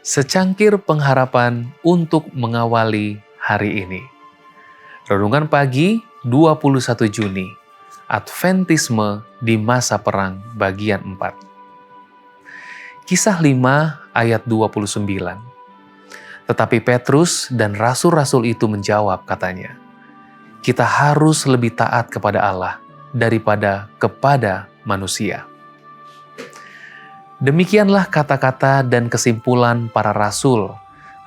Secangkir pengharapan untuk mengawali hari ini. Renungan pagi 21 Juni, Adventisme di masa perang bagian 4. Kisah 5 ayat 29. Tetapi Petrus dan rasul-rasul itu menjawab, katanya, kita harus lebih taat kepada Allah daripada kepada manusia. Demikianlah kata-kata dan kesimpulan para rasul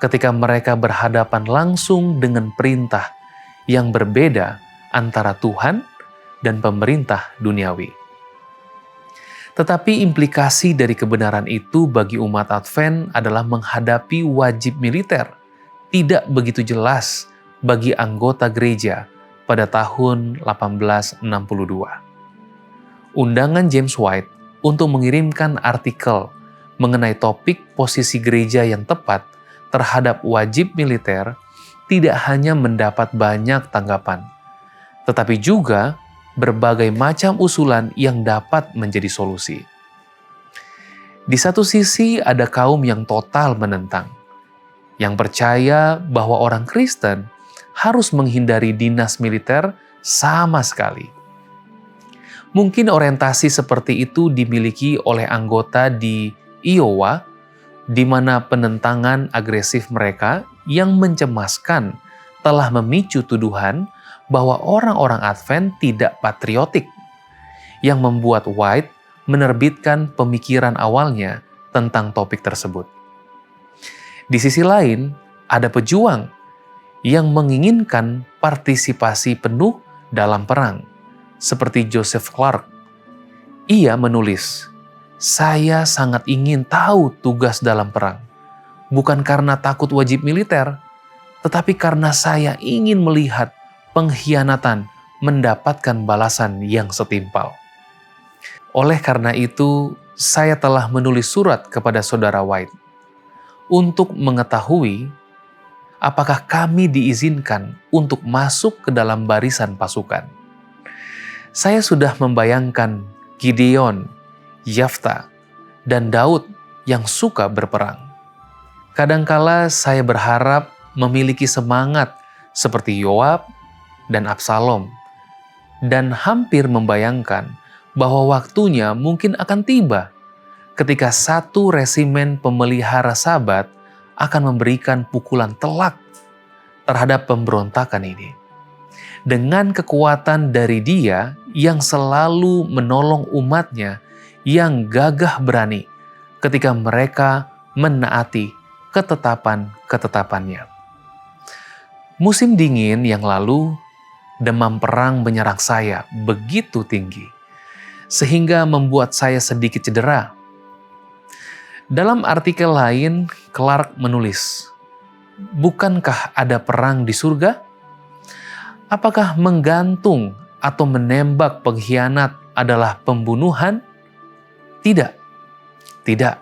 ketika mereka berhadapan langsung dengan perintah yang berbeda antara Tuhan dan pemerintah duniawi. Tetapi implikasi dari kebenaran itu bagi umat Advent adalah menghadapi wajib militer tidak begitu jelas bagi anggota gereja pada tahun 1862. Undangan James White untuk mengirimkan artikel mengenai topik posisi gereja yang tepat terhadap wajib militer tidak hanya mendapat banyak tanggapan, tetapi juga berbagai macam usulan yang dapat menjadi solusi. Di satu sisi ada kaum yang total menentang, yang percaya bahwa orang Kristen harus menghindari dinas militer sama sekali. Mungkin orientasi seperti itu dimiliki oleh anggota di Iowa, di mana penentangan agresif mereka yang mencemaskan telah memicu tuduhan bahwa orang-orang Advent tidak patriotik, yang membuat White menerbitkan pemikiran awalnya tentang topik tersebut. Di sisi lain, ada pejuang yang menginginkan partisipasi penuh dalam perang, seperti Joseph Clark. Ia menulis, saya sangat ingin tahu tugas dalam perang, bukan karena takut wajib militer, tetapi karena saya ingin melihat pengkhianatan mendapatkan balasan yang setimpal. Oleh karena itu, saya telah menulis surat kepada saudara White untuk mengetahui apakah kami diizinkan untuk masuk ke dalam barisan pasukan. Saya sudah membayangkan Gideon, Yefta, dan Daud yang suka berperang. Kadangkala saya berharap memiliki semangat seperti Yoab dan Absalom, dan hampir membayangkan bahwa waktunya mungkin akan tiba ketika satu resimen pemelihara Sabat akan memberikan pukulan telak terhadap pemberontakan ini. Dengan kekuatan dari Dia yang selalu menolong umatnya yang gagah berani ketika mereka menaati ketetapan-ketetapannya. Musim dingin yang lalu, demam perang menyerang saya begitu tinggi, sehingga membuat saya sedikit cedera. Dalam artikel lain, Clark menulis, bukankah ada perang di surga? Apakah menggantung atau menembak pengkhianat adalah pembunuhan? Tidak. Tidak.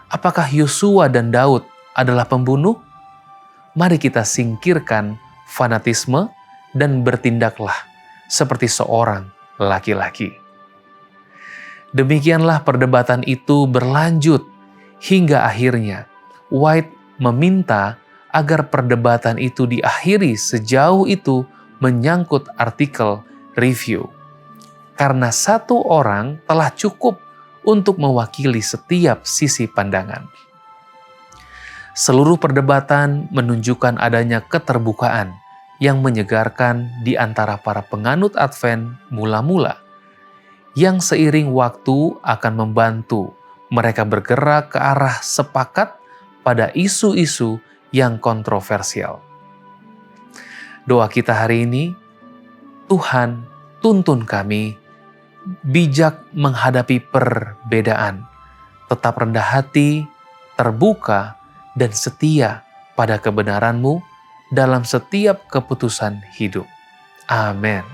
Apakah Yosua dan Daud adalah pembunuh? Mari kita singkirkan fanatisme dan bertindaklah seperti seorang laki-laki. Demikianlah perdebatan itu berlanjut hingga akhirnya White meminta agar perdebatan itu diakhiri sejauh itu menyangkut artikel review. Karena satu orang telah cukup untuk mewakili setiap sisi pandangan. Seluruh perdebatan menunjukkan adanya keterbukaan yang menyegarkan di antara para penganut Advent mula-mula, yang seiring waktu akan membantu mereka bergerak ke arah sepakat pada isu-isu yang kontroversial. Doa kita hari ini, Tuhan tuntun kami bijak menghadapi perbedaan, tetap rendah hati, terbuka, dan setia pada kebenaran-Mu dalam setiap keputusan hidup. Amin.